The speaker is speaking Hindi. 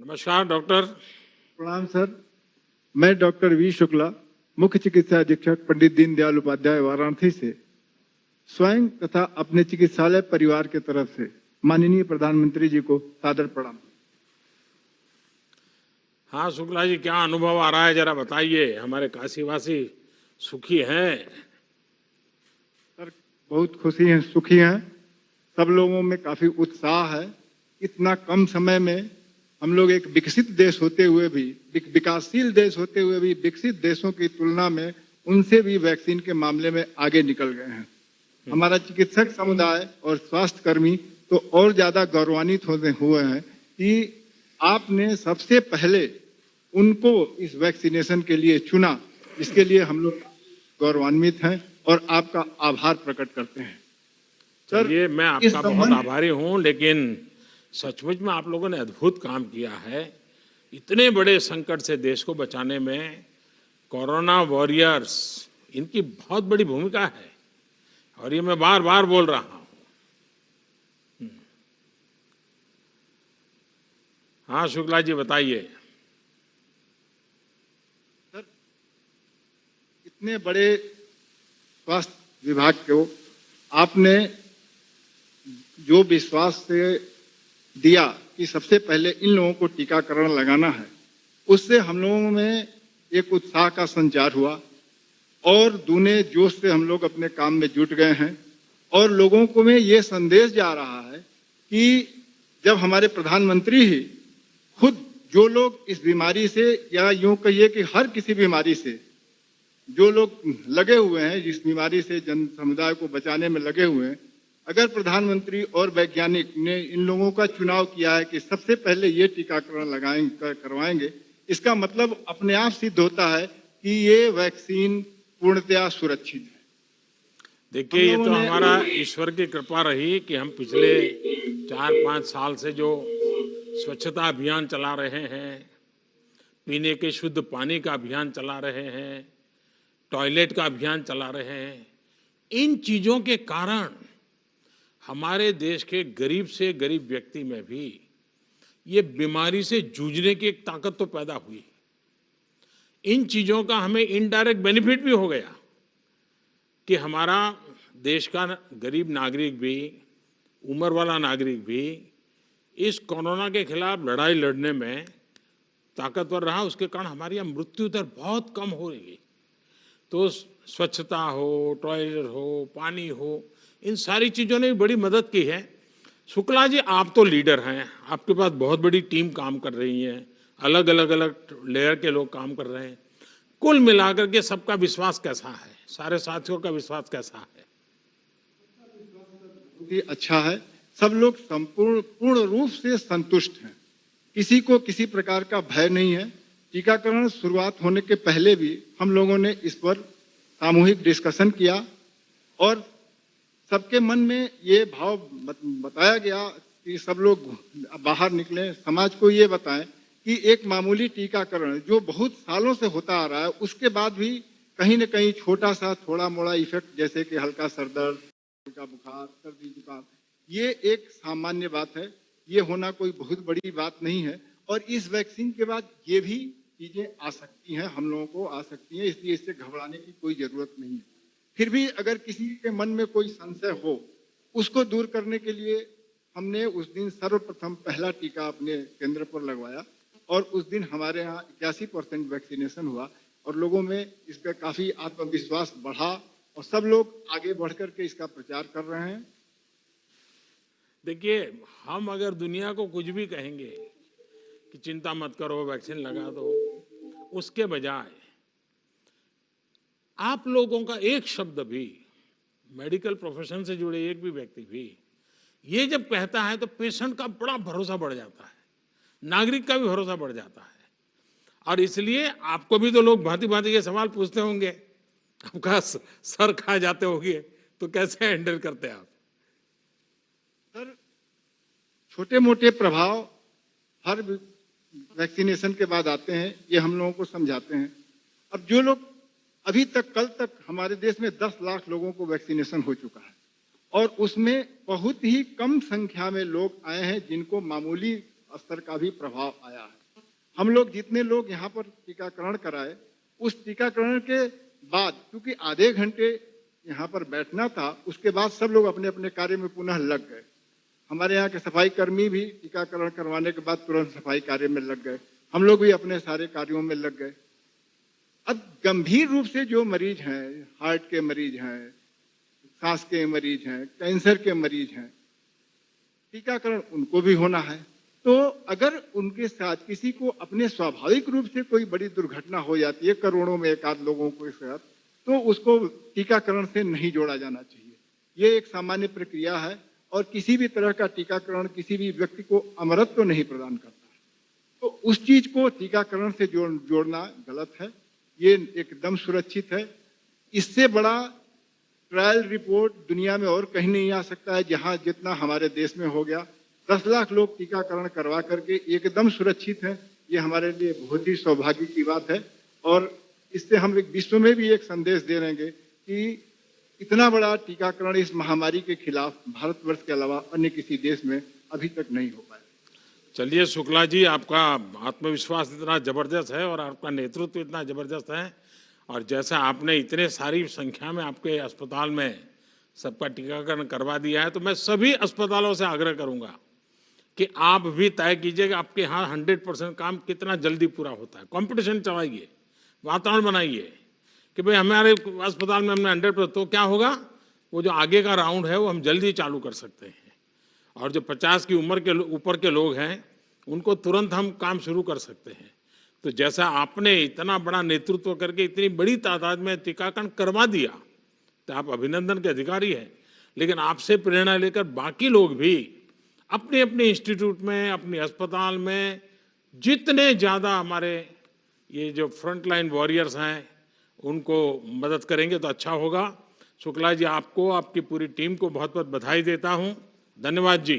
नमस्कार डॉक्टर। प्रणाम सर। मैं डॉक्टर वी शुक्ला, मुख्य चिकित्सा अधीक्षक पंडित दीनदयाल उपाध्याय वाराणसी से स्वयं तथा अपने चिकित्सालय परिवार के तरफ से माननीय प्रधानमंत्री जी को सादर प्रणाम। हाँ शुक्ला जी, क्या अनुभव आ रहा है जरा बताइए। हमारे काशीवासी सुखी हैं? सर बहुत खुशी हैं, सुखी हैं। सब लोगों में काफी उत्साह है। इतना कम समय में हम लोग एक विकसित देश होते हुए भी, विकासशील देश होते हुए भी विकसित देशों की तुलना में उनसे भी वैक्सीन के मामले में आगे निकल गए हैं। हमारा चिकित्सक समुदाय और स्वास्थ्य कर्मी तो और ज्यादा गौरवान्वित होते हुए हैं कि आपने सबसे पहले उनको इस वैक्सीनेशन के लिए चुना। इसके लिए हम लोग गौरवान्वित हैं और आपका आभार प्रकट करते हैं। चलिए, मैं आपका बहुत आभारी हूँ, लेकिन सचमुच में आप लोगों ने अद्भुत काम किया है। इतने बड़े संकट से देश को बचाने में कोरोना वॉरियर्स, इनकी बहुत बड़ी भूमिका है और ये मैं बार बार बोल रहा हूँ। हाँ शुक्ला जी बताइए। सर इतने बड़े स्वास्थ्य विभाग को आपने जो विश्वास से दिया कि सबसे पहले इन लोगों को टीकाकरण लगाना है, उससे हम लोगों में एक उत्साह का संचार हुआ और दूने जोश से हम लोग अपने काम में जुट गए हैं। और लोगों को में ये संदेश जा रहा है कि जब हमारे प्रधानमंत्री ही खुद, जो लोग इस बीमारी से, या यूं कहिए कि हर किसी बीमारी से जो लोग लगे हुए हैं, जिस बीमारी से जन समुदाय को बचाने में लगे हुए हैं, अगर प्रधानमंत्री और वैज्ञानिक ने इन लोगों का चुनाव किया है कि सबसे पहले ये टीकाकरण करवाएंगे, इसका मतलब अपने आप सिद्ध होता है कि ये वैक्सीन पूर्णतया सुरक्षित है। देखिए, ये तो हमारा ईश्वर की कृपा रही कि हम पिछले 4-5 साल से जो स्वच्छता अभियान चला रहे हैं, पीने के शुद्ध पानी का अभियान चला रहे हैं, टॉयलेट का अभियान चला रहे हैं, इन चीज़ों के कारण हमारे देश के गरीब से गरीब व्यक्ति में भी ये बीमारी से जूझने की एक ताकत तो पैदा हुई। इन चीज़ों का हमें इनडायरेक्ट बेनिफिट भी हो गया कि हमारा देश का गरीब नागरिक भी, उम्र वाला नागरिक भी इस कोरोना के खिलाफ लड़ाई लड़ने में ताकतवर रहा। उसके कारण हमारी यहाँ मृत्यु दर बहुत कम हो रही है। तो स्वच्छता हो, टॉयलेट हो, पानी हो, इन सारी चीज़ों ने भी बड़ी मदद की है। शुक्ला जी, आप तो लीडर हैं, आपके पास बहुत बड़ी टीम काम कर रही है, अलग अलग लेयर के लोग काम कर रहे हैं। कुल मिलाकर के सबका विश्वास कैसा है, सारे साथियों का विश्वास कैसा है? अच्छा है। सब लोग पूर्ण रूप से संतुष्ट हैं। किसी को किसी प्रकार का भय नहीं है। टीकाकरण शुरुआत होने के पहले भी हम लोगों ने इस पर सामूहिक डिस्कशन किया और सबके मन में ये भाव बताया गया कि सब लोग बाहर निकलें, समाज को ये बताएं कि एक मामूली टीकाकरण जो बहुत सालों से होता आ रहा है, उसके बाद भी कहीं न कहीं छोटा सा थोड़ा मोड़ा इफेक्ट, जैसे कि हल्का सर दर्द, हल्का बुखार, सर्दी जुकाम, ये एक सामान्य बात है। ये होना कोई बहुत बड़ी बात नहीं है और इस वैक्सीन के बाद ये भी चीजें आ सकती हैं, हम लोगों को आ सकती हैं, इसलिए इससे घबराने की कोई जरूरत नहीं है। फिर भी अगर किसी के मन में कोई संशय हो, उसको दूर करने के लिए हमने उस दिन सर्वप्रथम पहला टीका अपने केंद्र पर लगवाया और उस दिन हमारे यहाँ 81% वैक्सीनेशन हुआ और लोगों में इस पर काफी आत्मविश्वास बढ़ा और सब लोग आगे बढ़ करके इसका प्रचार कर रहे हैं। देखिए, हम अगर दुनिया को कुछ भी कहेंगे कि चिंता मत करो, वैक्सीन लगा दो, उसके बजाय आप लोगों का एक शब्द भी, मेडिकल प्रोफेशन से जुड़े एक भी व्यक्ति भी ये जब कहता है तो पेशेंट का बड़ा भरोसा बढ़ जाता है, नागरिक का भी भरोसा बढ़ जाता है। और इसलिए आपको भी तो लोग भांति भांति के सवाल पूछते होंगे, आपका सर खा जाते होंगे, तो कैसे हैंडल करते हैं आप? सर, छोटे मोटे प्रभाव हर वैक्सीनेशन के बाद आते हैं, ये हम लोगों को समझाते हैं। अब जो लोग अभी तक, कल तक हमारे देश में 10 लाख लोगों को वैक्सीनेशन हो चुका है और उसमें बहुत ही कम संख्या में लोग आए हैं जिनको मामूली स्तर का भी प्रभाव आया है। हम लोग जितने लोग यहाँ पर टीकाकरण कराए, उस टीकाकरण के बाद क्योंकि आधे घंटे यहाँ पर बैठना था, उसके बाद सब लोग अपने अपने कार्य में पुनः लग गए। हमारे यहाँ के सफाई कर्मी भी टीकाकरण करवाने के बाद तुरंत सफाई कार्य में लग गए, हम लोग भी अपने सारे कार्यों में लग गए। अब गंभीर रूप से जो मरीज हैं, हार्ट के मरीज हैं, सांस के मरीज हैं, कैंसर के मरीज हैं, टीकाकरण उनको भी होना है। तो अगर उनके साथ किसी को अपने स्वाभाविक रूप से कोई बड़ी दुर्घटना हो जाती है, करोड़ों में एक आध लोगों के साथ, तो उसको टीकाकरण से नहीं जोड़ा जाना चाहिए। ये एक सामान्य प्रक्रिया है और किसी भी तरह का टीकाकरण किसी भी व्यक्ति को अमरत्व नहीं प्रदान करता। तो उस चीज को टीकाकरण से जोड़ना गलत है, ये एकदम सुरक्षित है। इससे बड़ा ट्रायल रिपोर्ट दुनिया में और कहीं नहीं आ सकता है, जहां जितना हमारे देश में हो गया। 10 लाख लोग टीकाकरण करवा करके एकदम सुरक्षित हैं। ये हमारे लिए बहुत ही सौभाग्य की बात है और इससे हम एक विश्व में भी एक संदेश दे रहेंगे कि इतना बड़ा टीकाकरण इस महामारी के खिलाफ भारतवर्ष के अलावा अन्य किसी देश में अभी तक नहीं हो पाया। चलिए शुक्ला जी, आपका आत्मविश्वास इतना जबरदस्त है और आपका नेतृत्व इतना जबरदस्त है और जैसा आपने इतने सारी संख्या में आपके अस्पताल में सबका टीकाकरण करवा दिया है, तो मैं सभी अस्पतालों से आग्रह करूंगा कि आप भी तय कीजिए कि आपके यहाँ 100% काम कितना जल्दी पूरा होता है। कंपटीशन चलाइए, वातावरण बनाइए कि भाई हमारे अस्पताल में हमने 100%, तो क्या होगा, वो जो आगे का राउंड है वो हम जल्दी चालू कर सकते हैं और जो 50 की उम्र के ऊपर के लोग हैं उनको तुरंत हम काम शुरू कर सकते हैं। तो जैसा आपने इतना बड़ा नेतृत्व करके इतनी बड़ी तादाद में टीकाकरण करवा दिया, तो आप अभिनंदन के अधिकारी हैं। लेकिन आपसे प्रेरणा लेकर बाकी लोग भी अपने अपने इंस्टीट्यूट में, अपने अस्पताल में जितने ज़्यादा हमारे ये जो फ्रंट लाइन वॉरियर्स हैं उनको मदद करेंगे तो अच्छा होगा। शुक्ला जी, आपको, आपकी पूरी टीम को बहुत बहुत बधाई देता हूँ। धन्यवाद जी।